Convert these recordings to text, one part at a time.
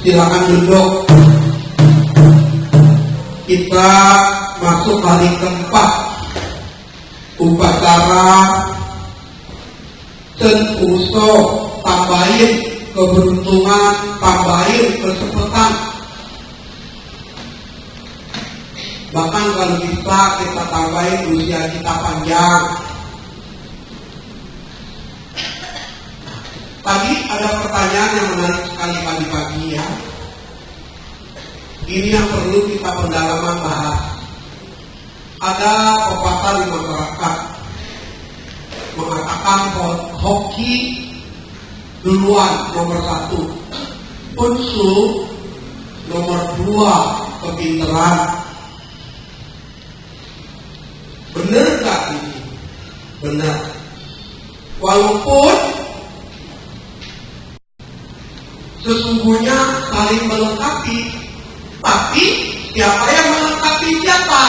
Silakan duduk. Kita masuk hari keempat upacara Cen Uso, tambahin keberuntungan, tambahin kesempatan. Bahkan kalau bisa kita tambahin usia kita panjang. Tadi ada pertanyaan yang menarik sekali pagi-pagi ya. Ini yang perlu kita pendalaman bahas. Ada pepatah di masyarakat mengatakan hoki duluan nomor 1, unsur nomor 2 kepintaran. Benar gak ini? Benar. Walaupun sesungguhnya saling melengkapi, tapi siapa yang melengkapi siapa?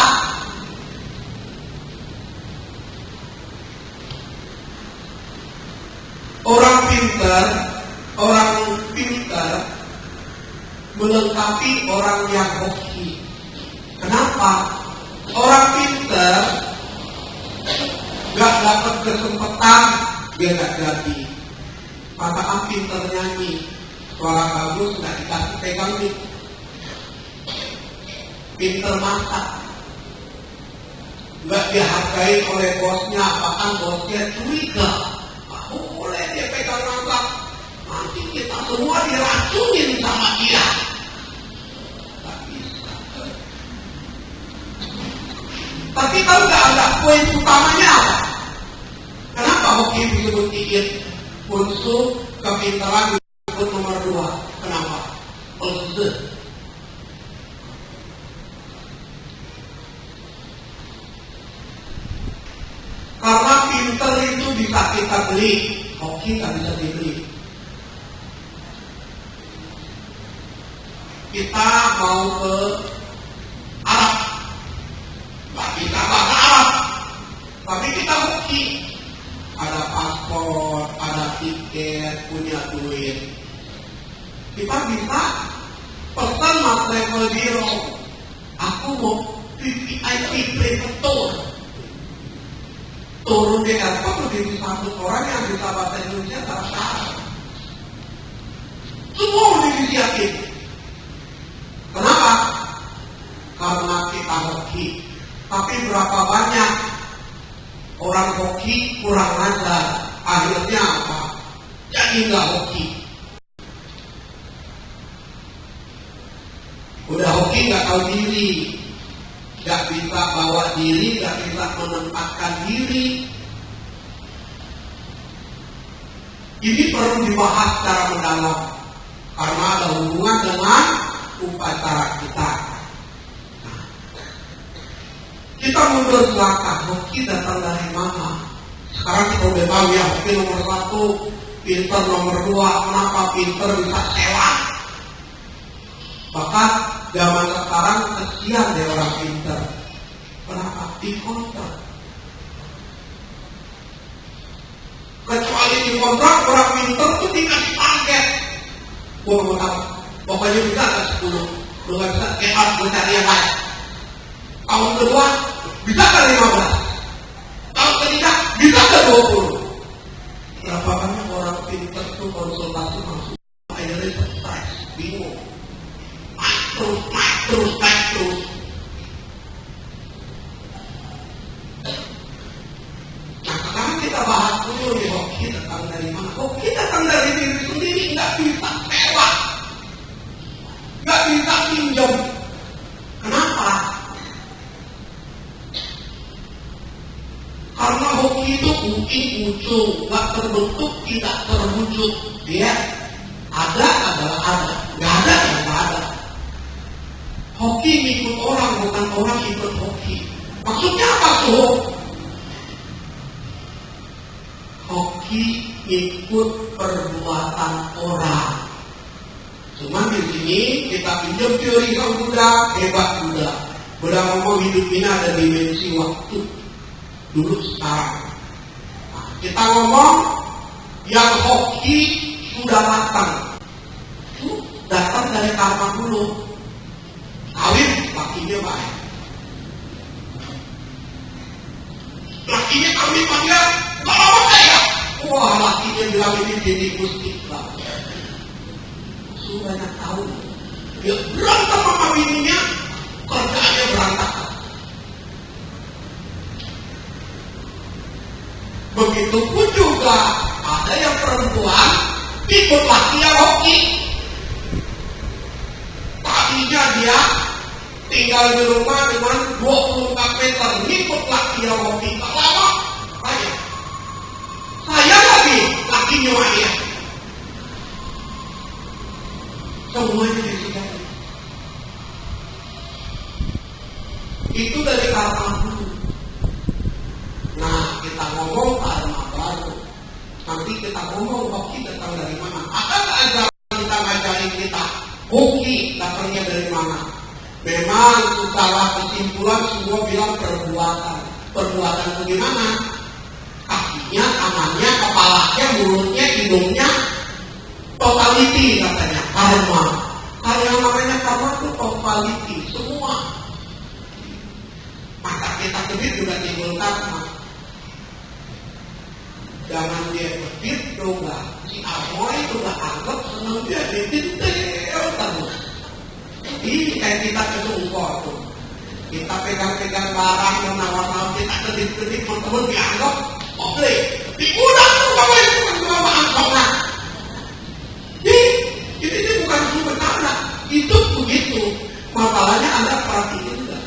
Orang pintar melengkapi orang yang hoki. Kenapa? Orang pintar gak dapat kesempatan, dia gak jadi. Katakan pintar nyanyi, suara bagus gak dikasih pegang nih. Pintar masak, gak dihargai oleh bosnya, bahkan bosnya curiga. Boleh dia pegang masak, nanti kita semua diracunin sama dia. Gak bisa. Tapi kalau gak ada poin utamanya apa? Kenapa hoki disebut iit? Unsur kepintaran disebut nomor 2. Kenapa? Unsur. Karena pintar itu bisa kita beli, hoki nggak bisa dibeli. Kita mau ke Arab, nggak bisa bahasa Arab, tapi kita hoki. Ada paspor, ada tiket, punya duit. Kita bisa pesan mas travel biro, aku mau VIP private tour. Turun di airport lebih disambut orang yang bisa bahasa Indonesia terasa. Semua udah disiapin. Kenapa? Karena kita hoki. Tapi berapa banyak orang hoki kurang ajar, akhirnya apa? Jadi nggak hoki. Udah hoki nggak tahu diri. Gak bisa bawa diri, gak bisa menempatkan diri. Ini perlu dibahas secara mendalam karena ada hubungan dengan upacara kita. Nah, kita mundur selangkah, hoki datang dari mana? Sekarang kita udah tahu ya, hoki nomor 1, pinter nomor 2. Kenapa pinter bisa sewa? Bahkan zaman sekarang kesian deh orang pintar. Kenapa? Dikontrak. Kecuali dikontrak, orang pintar tuh dikasih target. Gua mau tahu, pokoknya bisa ke 10. Lu gak bisa, gue cari yang lain. Tahun kedua, bisa ke 15. Tahun ketiga, bisa ke 20. Berapa banyak orang pintar tuh konsultasi langsung. Akhirnya stres, bingung. Terus. Nah, sekarang kita bahas dulu nih, hoki datang dari mana? Hoki datang dari diri sendiri, nggak bisa sewa, nggak bisa pinjam. Kenapa? Karena hoki itu muncul, nggak terbentuk, tidak terwujud. Dia ada adalah ada, nggak ada ya nggak ada. Hoki ikut orang, bukan orang ikut hoki. Maksudnya apa tuh? Hoki ikut perbuatan orang. Cuman di sini kita pinjam teori sang Buddha, hebat Buddha. Buddha ngomong hidup ini ada dimensi waktu. Dulu sekarang. Nah, kita ngomong yang hoki sudah matang. Itu datang dari dari karma dulu. Kawin, lakinya baik. Lakinya kawin panggil, gak lama kaya. Wah, lakinya bilang ini jadi gusti lah. Sudah banyak tahu. Dia berantem sama bininya, kerjaannya berantakan. Begitupun juga ada yang perempuan ikut laki yang hoki. Tadinya dia tinggal di rumah dengan 24 meter, ikut laki yang hoki. Tak lama, saya lagi lakinya Maria. Semuanya disudahi. Itu dari karma dulu. Nah, kita ngomong karma baru. Nanti kita ngomong hoki datang dari mana. Akan ajaran kita ngajarin kita hoki datangnya dari mana. Memang secara kesimpulan semua bilang perbuatan. Perbuatan itu gimana? Kakinya, tangannya, kepalanya, mulutnya, hidungnya, totality katanya, karma. Hal yang namanya karma itu totality, semua. Maka kita kedip juga timbul karma. Jangan dia kedip dong lah. Si Amoy itu gak anggap senang dia ditintel terus. Ini kayak kita kesungkor tuh. Kita pegang-pegang barang, menawar-nawar, kita kedip-kedip, teman-teman dianggap oke, diundang tuh kamu itu kan cuma angkotnya. Ini bukan cuma bercanda, itu begitu. Masalahnya Anda perhatiin enggak?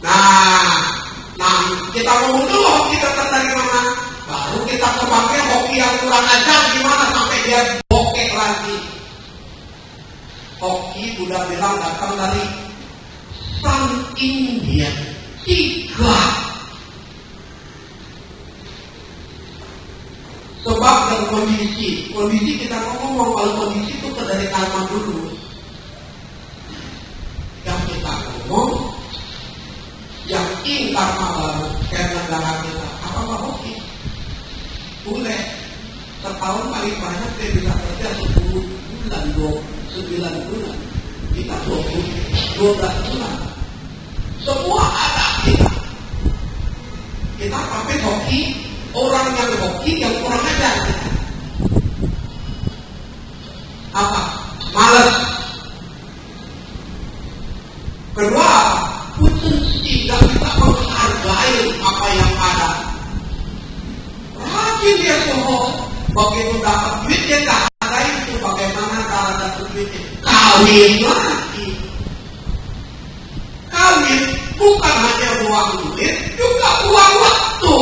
Nah, kita ngomong dulu hoki datang dari mana? Baru kita kembangkan hoki yang kurang ajar gimana sampai dia bokek lagi. Hoki udah bilang datang dari Sang India 3. Sebab dan kondisi kita ngomong kalau kondisi itu dari karma dulu. Yang kita ngomong, yang karma baru kayak negara kita. Apa hoki? Boleh. Setahun paling banyak dia bisa kerja 10 bulan, 9 bulan. Kita 12 bulan. Semua ada kita. Kita pakai hoki. Orang yang hoki yang kurang ajar. Apa? Malas. Kedua, potensi tidak bisa menghargai apa yang ada. Rajin dia sohor. Begitu dapat duit dia tak hargai itu bagaimana cara dapat duitnya. Kawin lagi. Kawin bukan hanya buang duit, juga buang waktu.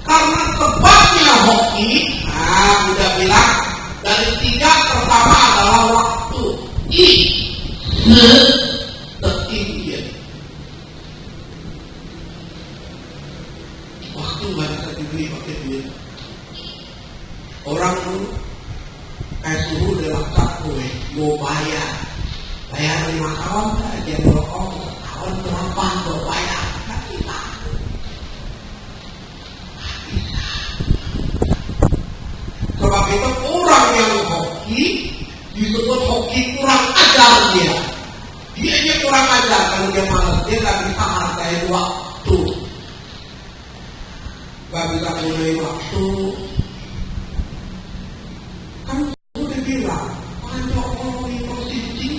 Karena sebabnya hoki, udah bilang dari 3 pertama adalah waktu. Ketinggian. Waktu nggak bisa dibeli pakai duit. Orang dulu suruh dalam cakwe mau bayar 5 tahun aja berokok tahun berapa mau bayar. Sebab itu orang yang hoki disebut hoki kurang ajar dia. Dia kurang ajar kalau dia malas, dia gak bisa hargai waktu. Gak bisa mulai waktu. Kan sudah bilang, panjang orang itu sisi.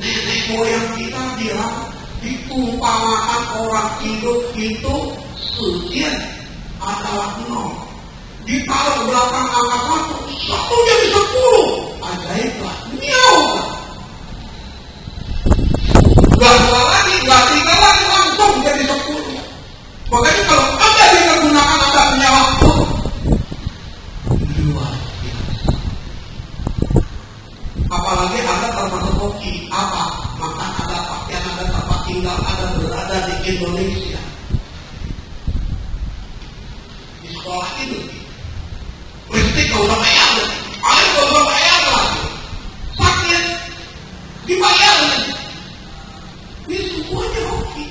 Nenek moyang kita bilang, ditumpamakan orang hidup itu sekian adalah 0. Ditaruh belakang angka 1 jadi 10. Ajaib lah, miau lah. Gak 2 lagi, gak 3 lagi, langsung jadi 10. Makanya kalau Anda bisa gunakan Anda punya waktu, luar biasa. Apalagi Anda termasuk hoki, apa? Makan ada, pakaian ada, tempat tinggal ada, berada di Indonesia. Di sekolah itu. Mesti kau udah bayar, ayo kau udah bayar lagi. Sakit, dibayar lagi. Ini semuanya hoki.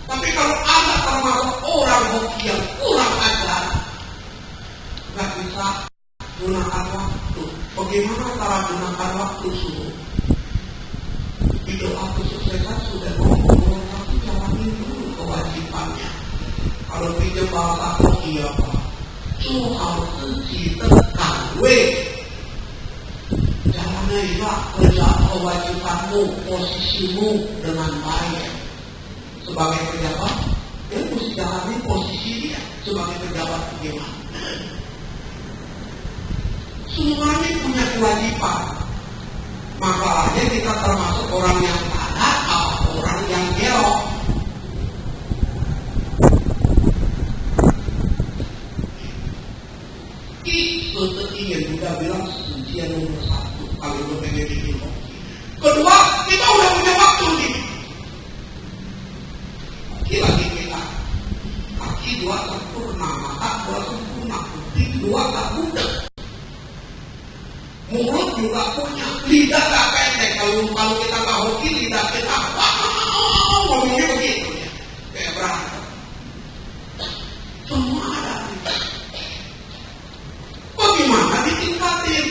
Tapi kalau ada termasuk orang hoki yang kurang ajar, nggak bisa gunakan waktu. Bagaimana cara gunakan waktu suruh? Hidup kesuksesan sudah ngomong, tapi jalanin dulu kewajibannya. Kalau pinjam bahasa koki apa? 做好自己的岗位 jalannya kerja kewajibanmu, posisimu dengan baik. Sebagai pejabat, dia mesti jalani posisi dia sebagai pejabat bagaimana. Semuanya punya kewajiban. Masalahnya kita termasuk orang yang taat atau orang yang gelok. Itu ingin udah bilang sucian nomor 1 kalau lo pengen bikin kopi. Kedua, kita udah punya waktu nih. Lagi kita kaki 2 sempurna, mata 2 sempurna, kuping 2 tak budak. Mulut juga punya, lidah gak pendek. Kalau kita gak hoki, lidah kita ngomongnya begitu ya, kayak berantem. Semua ada. Bagaimana ditingkatin?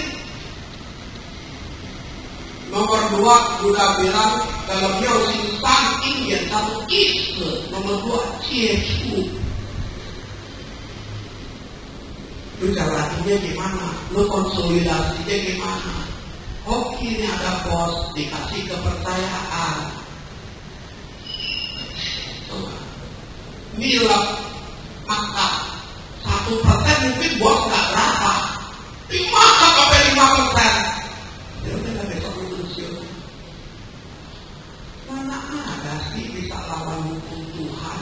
Nomor 2 sudah bilang dalam Yao Xing San ingin satu isi. Nomor 2 接触. Lu caranya gimana? Lu konsolidasinya gimana? Oke, ini ada bos, dikasih kepercayaan. Nilai maka 1% mungkin bos nggak berapa. 5 sampai 5%. Ya udah besok lu pensiun. Mana ada sih bisa lawan hukum Tuhan?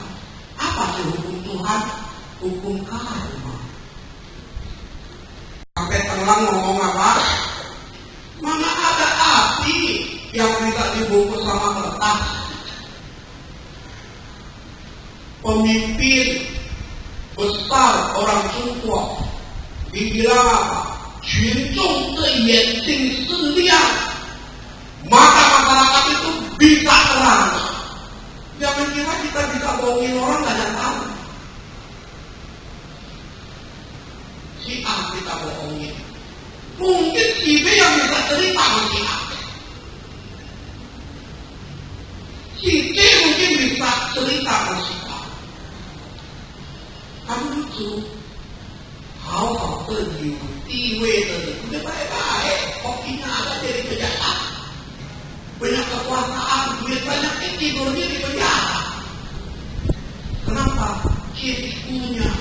Apa sih hukum Tuhan? Hukum karma. Sampai telang ngomong apa? Mana ada api yang bisa dibungkus sama kertas? Pemimpin besar orang Tiongkok dibilang apa? 群众的眼睛是亮, mata masyarakat itu bisa terang. Jangan kira kita bisa bohongin orang gak ada tahu. Si A kita bohongin, mungkin si B yang bisa cerita sama si A. Si C mungkin bisa cerita sama si A. Kan lucu. 好好的有地位的人udah baik-baik, kopinya ada dari penjara, banyak kekuasaan, duit banyak, tidurnya di penjara. Kenapa? Ciptunya,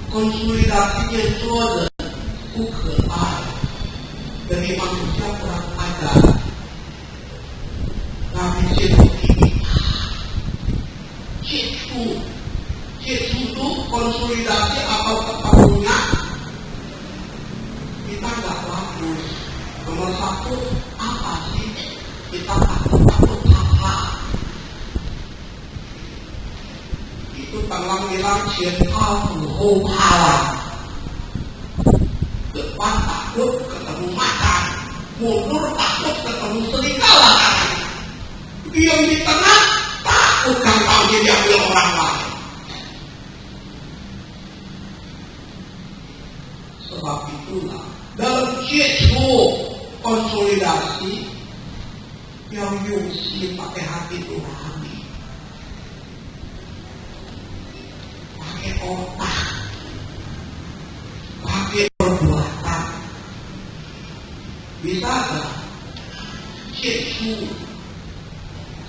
konsolidasinya itu ada bukan dari manusia kurang ajar. Tapi ciptu ini, ciptu itu konsolidasi atau ketemunya kita nggak bagus. Nomor 1 apa sih? Kita takut apa? Itu Tenglang bilang cinta buhu pala. Depan takut ketemu macan, mundur takut ketemu serigala. Diam di tengah takut gampang diambil orang lain. Sebab itulah dalam konsolidasi yang yungsi pakai hati nurani, pakai otak, pakai perbuatan. Bisa gak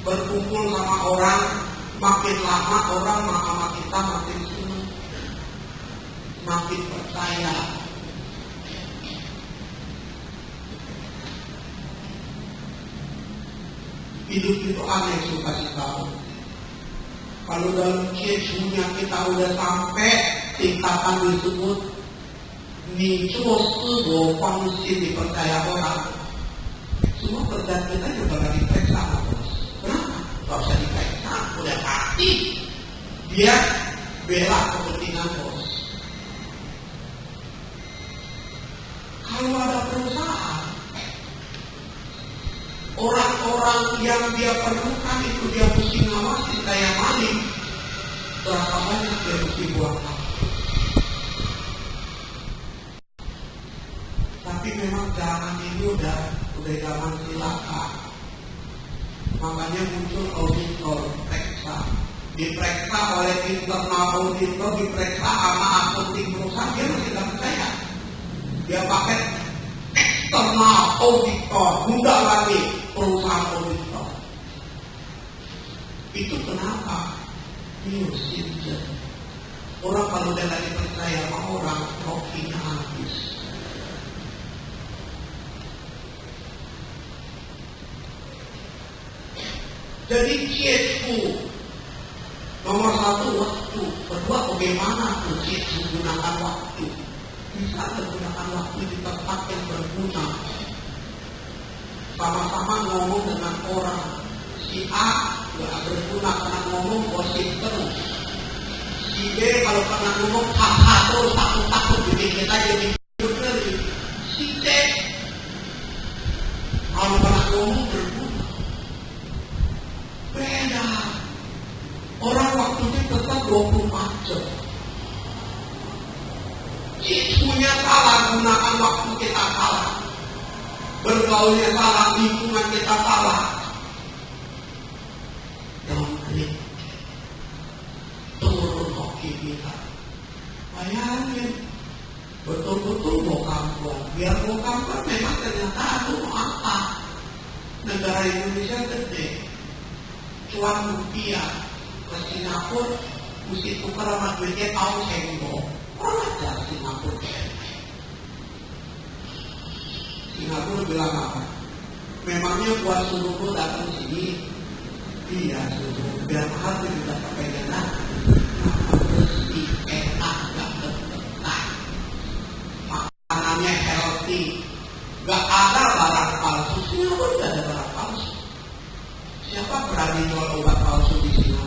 berkumpul sama orang, makin lama orang sama kita makin senang, makin percaya. Hidup itu aneh, suka tahu. Kalau dalam kesunya kita udah sampai tingkatan disebut nico sebo fungsi dipercaya orang, semua kerjaan kita juga gak diperiksa, bos. Kenapa? Gak usah diperiksa, udah pasti dia bela kepentingan bos. Kalau ada perusahaan, orang-orang yang dia perlukan itu dia mesti ngawasi kayak maling. Berapa banyak dia mesti buang. Tapi Tapi memang zaman ini udah zaman silakan. Makanya muncul auditor periksa. Diperiksa oleh internal auditor, diperiksa sama akunting perusahaan, dia masih tidak percaya. Dia pakai external auditor, mudah lagi perusahaan auditor. Itu kenapa? News engine. Orang kalau dia lagi percaya sama orang, hokinya habis. Jadi CSU nomor satu waktu, kedua bagaimana tuh CSU gunakan waktu. Bisa menggunakan waktu di tempat yang berguna. Sama-sama ngomong dengan orang. Si A gak berguna karena ngomong gosip terus. Si B kalau karena ngomong haha terus takut-takut bikin kita jadi bener. Si C kalau karena ngomong berguna. Beda. Orang waktunya tetap 24 jam. Isunya salah, gunakan waktu kita salah. Bergaulnya salah, lingkungan kita salah. Downgrade. Turun hoki kita. Bayangin. Betul-betul mau kampuan. Biar mau kampuan memang ternyata aduh apa. Negara Indonesia gede. Cuan rupiah ke Singapura mesti tukar sama duitnya tahun senggo. Orang aja Singapura. Singapura bilang apa? Memangnya buat suruh datang sini? Iya suruh. Biar mahal juga pakai dana. Bersih, enak, gak berbentak. Makanannya healthy. Gak ada barang palsu. Singapura gak ada barang palsu. Siapa berani jual obat palsu di sini?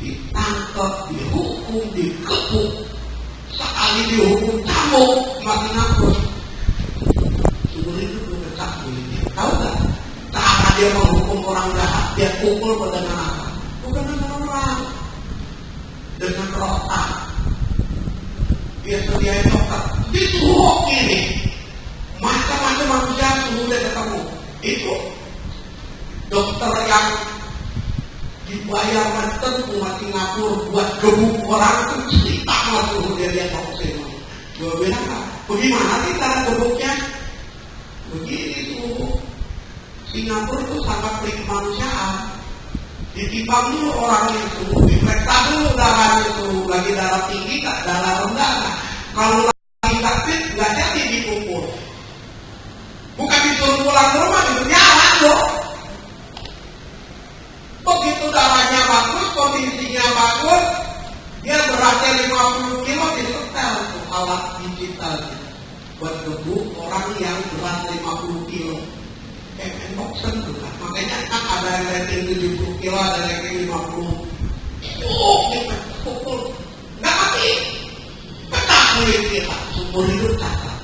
Ditangkap, dihukum, dikepung. Sekali dihukum cambuk, mati ngapus. Sumur itu belum pecah kulitnya. Tahu gak? Cara dia menghukum orang jahat, dia pukul dengan apa? Bukan dengan orang, dengan rotan. Dia sediain dokter, disuruh kiri. Macam-macam manusia suruh dia ketemu. Itu dokter yang dibayar mantan umat Singapura buat gebuk orang itu cerita masuk dia lihat vaksin. Gue bilang apa? Bagaimana sih cara gebuknya? Begini tuh. Singapura itu sangat pelik kemanusiaan. Ditimbang dulu orang yang suruh, diperiksa dulu darahnya suruh, lagi darah tinggi tak darah rendah. Kalau lagi sakit nggak jadi dipukul. Bukan disuruh pulang ke rumah, itu nyala loh. Begitu darahnya bagus, kondisinya bagus, dia beratnya 50 kilo disetel tuh alat digital buat gebuk orang yang berat 50 kilo. Boxen tuh kan, makanya kan ada yang ranking 70 kilo, ada yang ranking 50. Dia pukul, nggak mati, pecah kulit kita, sumur hidup cacat.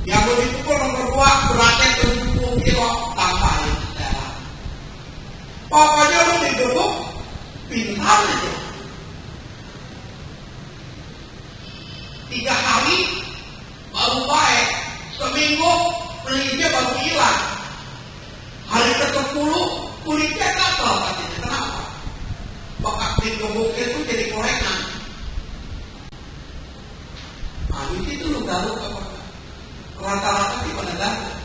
Yang mau dipukul nomor 2 beratnya 70 kilo, tambahin. Pokoknya lu digebuk, pintar aja. 3 hari baru baik, seminggu kulitnya baru hilang. Hari ke-10 kulitnya gatal katanya. Kenapa? Bekas digebuknya itu jadi korengan. Nah, di situ lu garuk apa? Rata-rata sih pada garuk.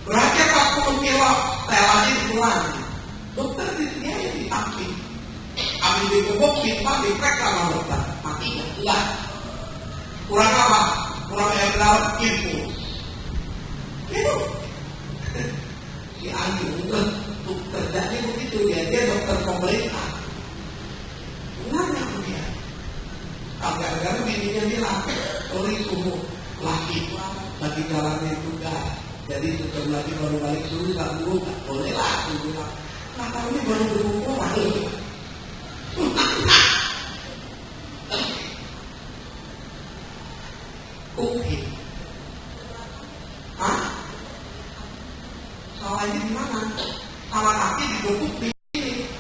Beratnya 40 kilo, setelannya dikeluar. Dokter di sini aja ditamping. Ambil digebuk, simpang, diprek sama dokter. Mati gak? Enggak. Kurang apa? Kurang air dalam impuls. Itu. Si Ayu, untuk kerjanya begitu. Dia dokter pemerintah. Benarnya apa dia? Gara-gara bininya bilang, sorry subuh, laki bagi jalannya juga. Jadi setelah lagi baru balik suruh tak dulu, tak boleh lah. Nah tahunya baru berkumpul lagi. Oke. Hah? Salahnya di mana? Salah kaki digebuk di sini.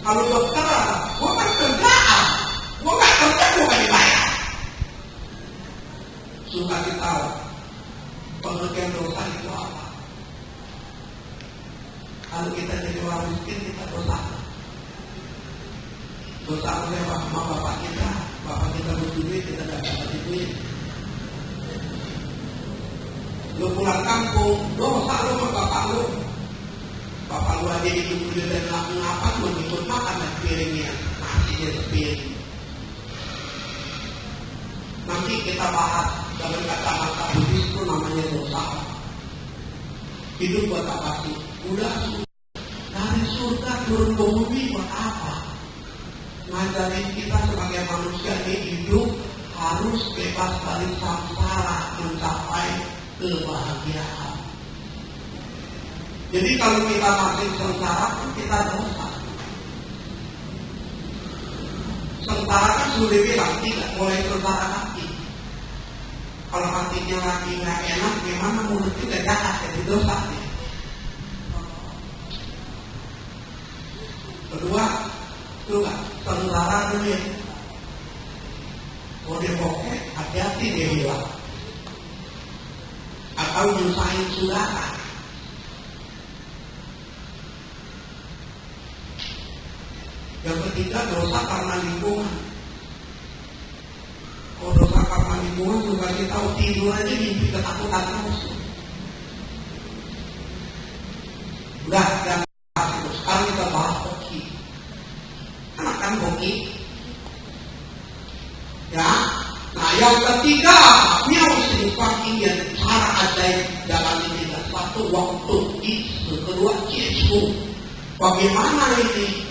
Kalau dokter, gua kan kerjaan. Gua nggak kerja, gua nggak dibayar. Suka tahu pengertian dosa itu apa? Kalau kita jadi orang miskin, kita dosa. Dosa oleh sama bapak kita butuh duit, kita nggak dapat duit. Lu pulang kampung, dosa lu sama bapak lu. Bapak lu aja hidup dulu dan ngapa lu ikut makan dan piringnya, nasinya sepiring. Nanti kita bahas dalam kata-kata Buddhis itu namanya dosa. Hidup buat apa sih? Udah dari surga turun ke bumi buat apa? Ngajarin kita sebagai manusia ini hidup harus bebas dari samsara mencapai kebahagiaan. Jadi kalau kita masih sengsara, kita dosa. Sengsara kan sudah bilang tidak boleh sengsara hati. Kalau hatinya lagi nggak enak, gimana mulut kita jahat jadi dosa. Kedua, juga sengsara duit. Kalau dia bokeh, hati-hati dia hilang. Atau nyusahin saudara. Yang ketiga, dosa karena lingkungan. Kalau dosa karena lingkungan juga kita tahu tidur aja mimpi ketakutan terus. Udah, dan sekarang kita bahas hoki. Anak kan hoki. Ya, nah yang ketiga, muslim yang cara ajaib dalam ini dan satu waktu itu, kedua Yesus. Bagaimana ini?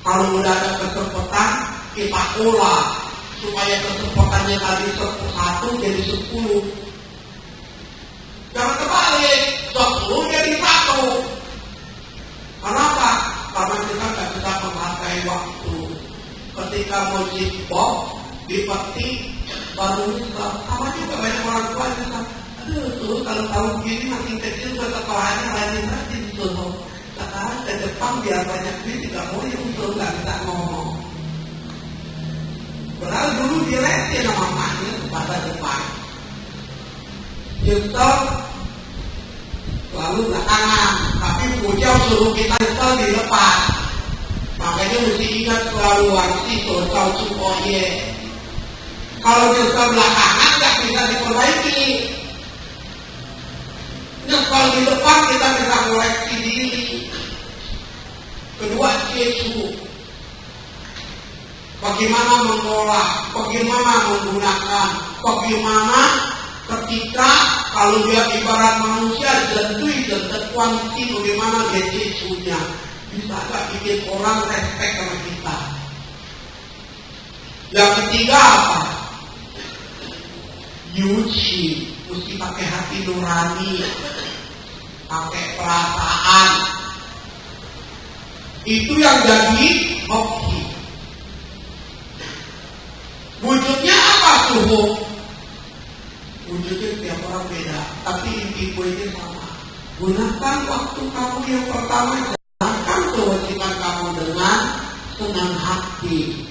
Kalau udah ada kesempatan, kita olah supaya kesempatannya tadi 1 jadi 10. Jangan kebalik, 10 jadi 1. Kenapa? Karena kita nggak bisa memakai waktu. Ketika mau jibok, dipetik, baru sama juga banyak orang tua juga. Aduh, tuh kalau tahu begini makin kecil sekolahnya rajin-rajin tuh. Sekarang ke depan biar banyak duit tidak mau usul, nggak bisa ngomong. Padahal dulu diresin sama mamanya pada depan. Nyesel lalu belakangan, tapi bujau suruh kita nyesel di depan. Makanya mesti ingat selalu warsi sosal sukoye. Kalau nyesel belakangan nggak bisa diperbaiki. Nyesel di depan kita bisa koreksi diri. Kedua, Yesus. Bagaimana mengolah, bagaimana menggunakan, bagaimana ketika kalau dia ibarat manusia jentui dan kuanti, bagaimana dia Yesusnya bisa gak bikin orang respect sama kita. Yang ketiga apa? Yuci, mesti pakai hati nurani, pakai perasaan. Itu yang jadi hoki. Wujudnya apa suhu? Wujudnya tiap orang beda, tapi inti poinnya sama. Gunakan waktu kamu yang pertama, jalankan kewajiban kamu dengan senang hati,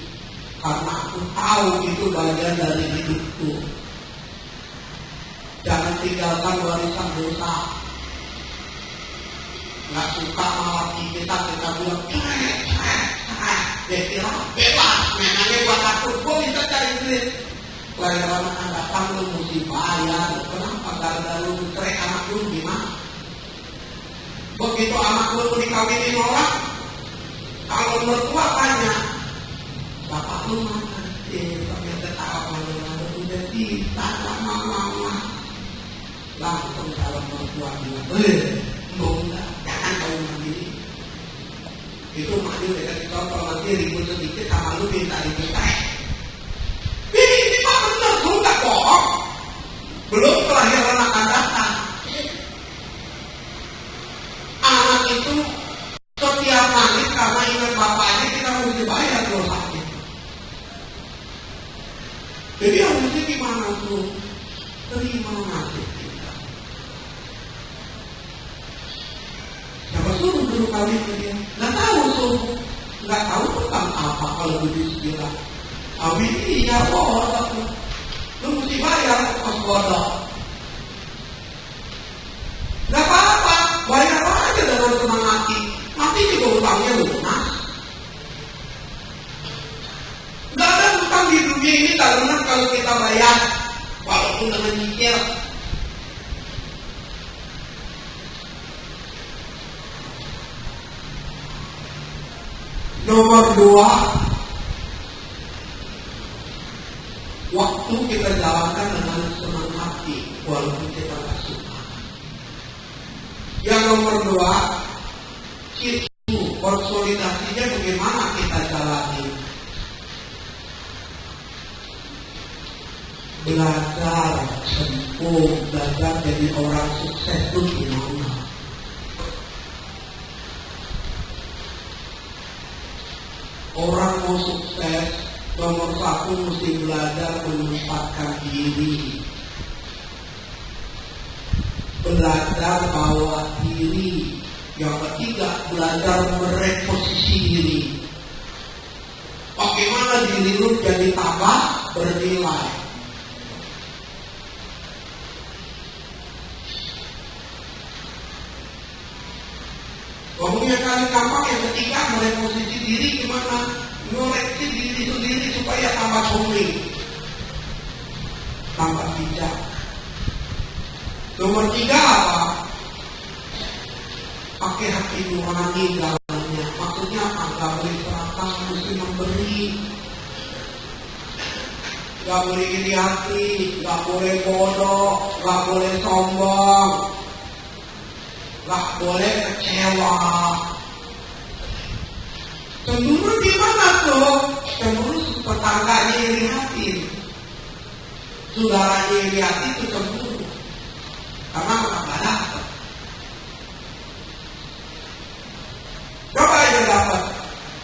karena aku tahu itu bagian dari hidupku. Jangan tinggalkan warisan dosa. Nggak suka malah kita bilang dia kira bebas, memangnya gua takut, gua bisa cari duit. Lama-lama kan datang lu mesti bayar. Kenapa? Gara-gara lu cerai anak lu gimana? Begitu anak lu dikawinin orang, kalau mertua tanya, bapak lu mana? Ternyata apa lu udah bisa sama mama. Langsung kalau mertua bilang, enggak, jangan kau mandiri. Itu makanya dekat kalau nanti ribut sedikit sama lu minta dimintai. Ini mah bener, lu gak bohong. Belum kelahiran akan datang. Anak itu setiap nangis karena ingat bapaknya, kita mesti bayar dosanya. Jadi harusnya gimana tuh? Terima nasib kita. Siapa suruh dulu kawin ke dia? Nggak tahu suruh. nggak tahu tentang apa kalau dibilang. Abi iya bodoh, lu mesti bayar kos bodoh. Nggak apa-apa, bayar aja dengan senang hati. Nanti juga utangnya lunas. Nggak ada utang di dunia ini tak lunas kalau kita bayar, walaupun dengan nyicil. Nomor 2, waktu kita jalankan dengan senang hati, walaupun kita nggak suka. Yang nomor 2, itu konsolidasinya bagaimana kita jalani. Belajar sembuh, belajar jadi orang sukses itu gimana? Orang mau sukses, nomor 1 mesti belajar menempatkan diri. Belajar bawa diri. Yang ketiga, belajar mereposisi diri. Bagaimana diri lu jadi tambah bernilai. Ngomongnya kali gampang, yang ketiga mereposisi diri gimana? Ngoreksi diri sendiri supaya tambah somling, tambah bijak. Nomor 3 apa? Pakai hati nurani dalamnya. Maksudnya apa? Gak boleh serakah, mesti memberi. Gak boleh iri hati, gak boleh bodoh, gak boleh sombong, gak boleh kecewa. Cemburu gimana tuh? Cemburu tetangganya iri hati, saudaranya iri hati itu cemburu. Karena nggak dapat. Coba aja dapat.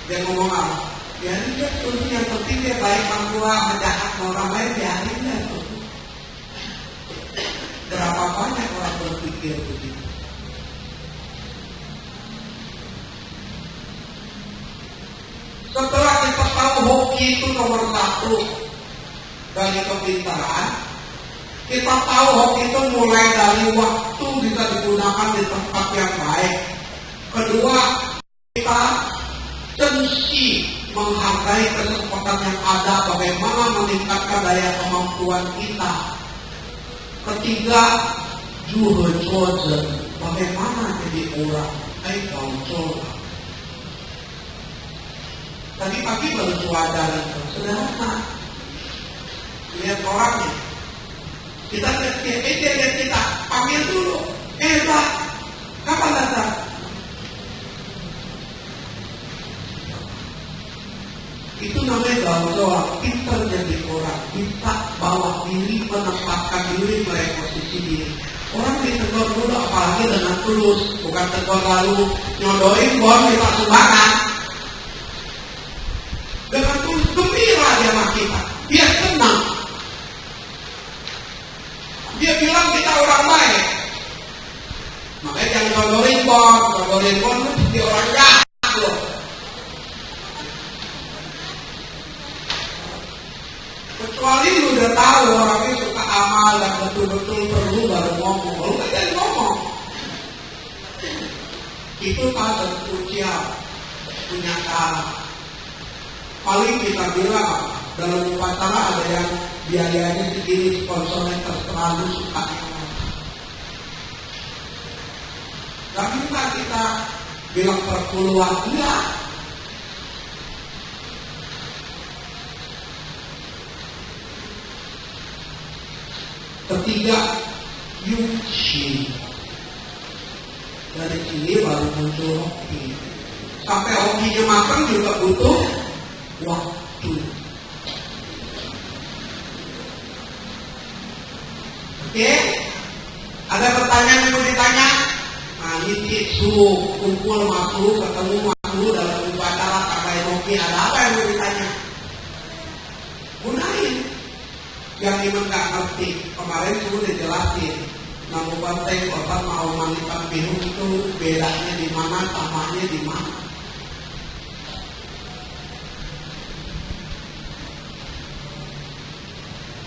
Dia ngomong apa? Ya dia tuh yang penting dia baik mampu menjahat orang lain, biarin dia tuh. Berapa banyak orang berpikir begitu? Setelah kita tahu hoki itu nomor 1 dari kepintaran, kita tahu hoki itu mulai dari waktu bisa digunakan di tempat yang baik. Kedua, kita tensi menghargai kesempatan yang ada, bagaimana meningkatkan daya kemampuan kita. Ketiga, juhud, bagaimana jadi orang control. Tadi pagi baru cuaca dan sederhana. Lihat orangnya. Kita lihat kita panggil dulu. Pak, kapan datang? Itu namanya gaul, pintar jadi orang, bisa bawa diri, menempatkan diri, mereposisi diri. Orang ditegur dulu, apalagi dengan tulus, bukan tegur lalu nyodoin bon kita sumbangan. Dengan tulus gembira dia sama kita, dia senang. Dia bilang kita orang baik. Makanya jangan nyodoin bon itu jadi orang jahat loh. Kecuali lu udah tahu orangnya suka amal dan betul-betul perlu baru ngomong. Kalau nggak jadi ngomong. Itu pada ujian punya cara. Paling kita bilang dalam upacara ada yang biayanya segini, sponsornya terlalu suka. Gak bisa kita bilang perpuluhan, enggak. Ketiga, yuci. Dari sini baru muncul hoki. Sampai hokinya makan juga butuh waktu. Oke? Ada pertanyaan yang mau ditanya? Nah, ini kumpul masuk, ketemu masuk dalam upacara sampai hoki. Ada apa yang mau ditanya? Gunain. Yang iman gak ngerti, kemarin sudah dijelasin. Namu banteng otak mau manikan bihun itu bedanya di mana, tamanya di mana.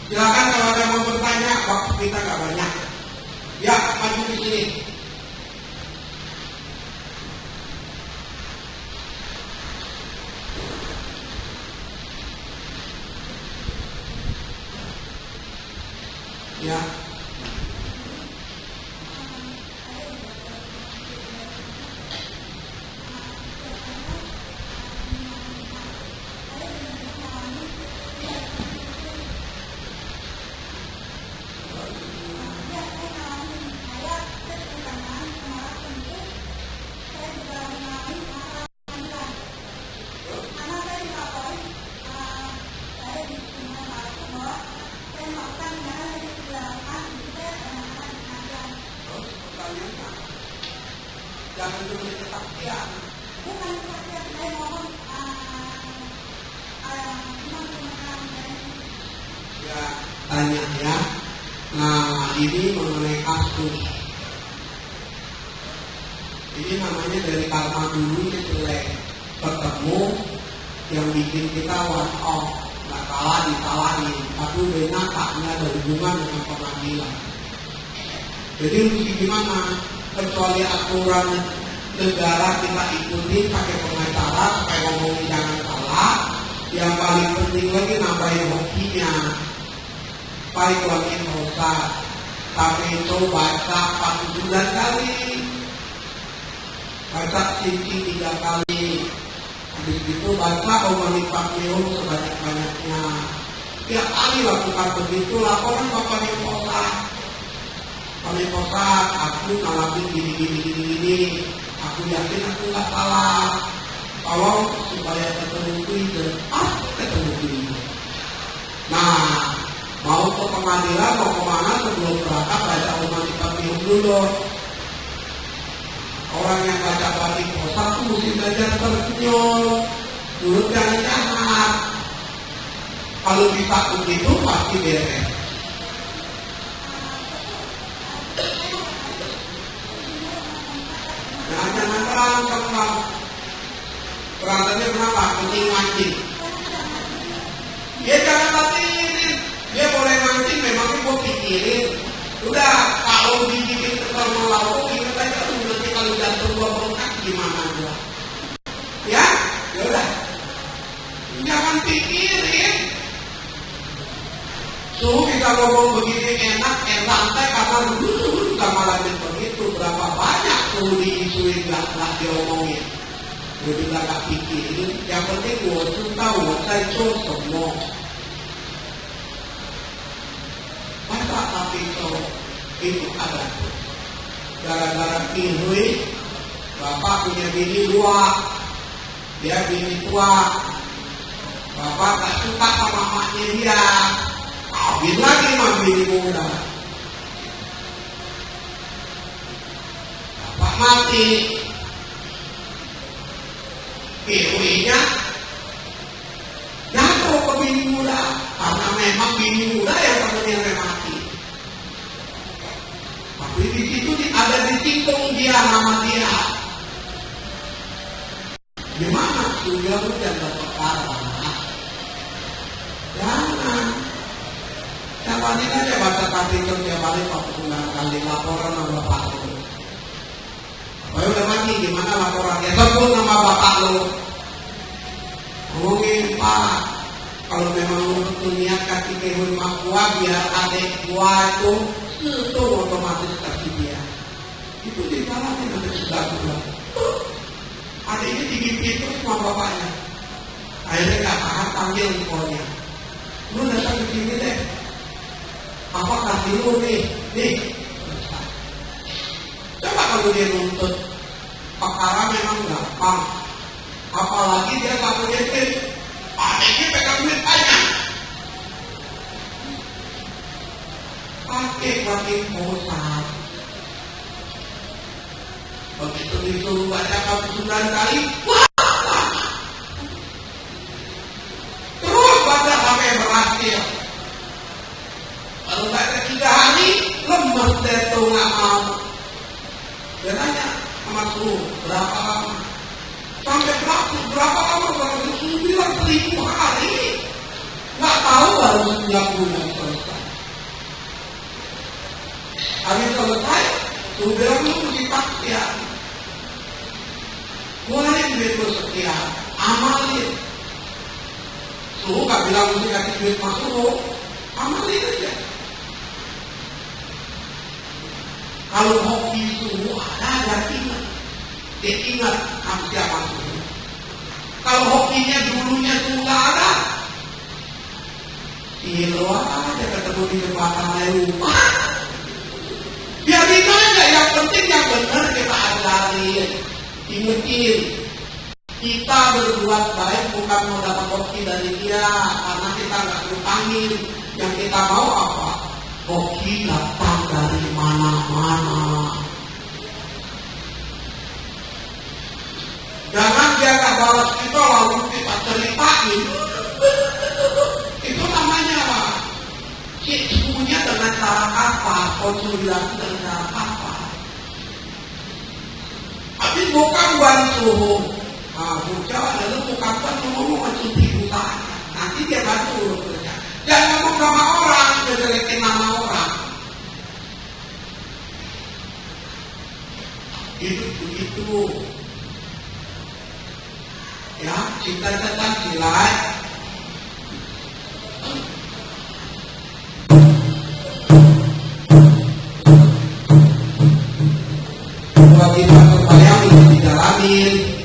Silakan kalau ada yang mau bertanya, waktu kita nggak banyak. Ya, maju di sini. Ya. Jangan dulu kesaksian. Bukan kesaksian, saya mohon ya, tanya ya. Nah, ini mengenai kasus. Ini namanya dari karma dulu jelek. Ketemu yang bikin kita one off, nggak salah disalahin. Tapi benar taknya ada hubungan dengan pengadilan. Jadi mesti gimana? Kecuali aturan negara kita ikuti pakai pengacara supaya ngomongin jangan salah. Yang paling penting lagi nambahin hokinya. Baik lagi dosa. Tapi itu baca 49 kali. Baca cincin 3 kali. Habis itu baca Om-Mani Padme sebanyak-banyaknya. Tiap kali lakukan begitu, laporan Bapak Niposa. Pak, aku ngalamin gini. Aku yakin aku nggak salah. Tolong supaya ketemu Twitter. Ketemu Twitter. Nah, mau ke pengadilan, mau kemana sebelum berangkat baca Om-Mani Padme dulu. Orang yang baca Padme Kosa tuh mesti belajar tersenyum, mulut jangan jahat. Kalau bisa begitu pasti beres. Nah, jangan terang. Berantemnya kenapa? Penting mancing. Dia jangan mancing. Dia boleh mancing, memangnya gue pikirin. Udah, kalau dibikin kesel melaut, ingat aja tuh nanti kalau jantung gua bengkak gimana gua. Ya udah. Jangan pikirin. Suhu kita ngomong begini enak, santai karena dulu kita malah begitu. Berapa banyak suhu diisuin gak diomongin. Jadi gak pikirin. Yang penting gua tahu, saya semua. Masa tapi itu ada. Gara-gara kiri, bapak punya bini 2, dia bini tua. Bapak tak suka sama maknya dia, kawin lagi sama bini muda. Bapak mati, kirinya jatuh ke bini muda, karena memang bini muda yang temennya mati. Tapi di situ ada disinggung dia nama dia. Gimana? Sudah jangan perkara. Jangan. Jawanin aja baca artikel tiap hari 40 kali laporan sama bapak lo. Bapak udah mati, gimana laporannya? Sebut nama bapak lo. Ngomongin Pak, kalau memang lo betul niat kasih ke rumah gua biar adik gua itu otomatis kasih dia. Itu disalahin nanti sudah pulang. Adiknya digigit terus sama bapaknya. Akhirnya gak tahan panggil ikonnya. Lu datang ke sini deh. Apa kasih lu nih. Coba kalau dia nuntut, perkara memang gampang. Apalagi dia gak punya duit. Adiknya pegang duit banyak. Pakai posat. Begitu disuruh baca 49 kali, terus baca sampai berhasil. Kalau baca 3 hari, lemes deh tuh nggak mau. Dia tanya sama suruh, berapa lama? Sampai berapa lama? 9.000 hari. Nggak tahu baru 9 bulan selesai. duit lu sekian, amalin. Suhu gak bilang mesti kasih duit masuk, amalin aja. Kalau hoki suhu ada ingat. Dia ingat kamu siapa suhu. Kalau hokinya dulunya tuh gak ada, kilo aja ketemu di jembatan lupa. Biarin aja, yang penting yang benar kita ajarin. Ingetin, kita berbuat baik bukan mau dapat hoki dari dia, karena kita nggak ngutangin. Yang kita mau apa? Hoki datang dari mana-mana. Jangan dia nggak balas kita lalu kita ceritain. Itu namanya apa? Sesungguhnya dengan cara apa? Konsolidasi dengan cara apa? Tapi bukan buat suhu. Nah, bocah adalah bukan ngomong mencuci usahanya. Nanti dia bantu kerja. Jangan ngomong sama orang, ngejelekin nama orang. Itu begitu. Ya, cinta-cinta silai. Kewajiban supaya bisa dijalanin.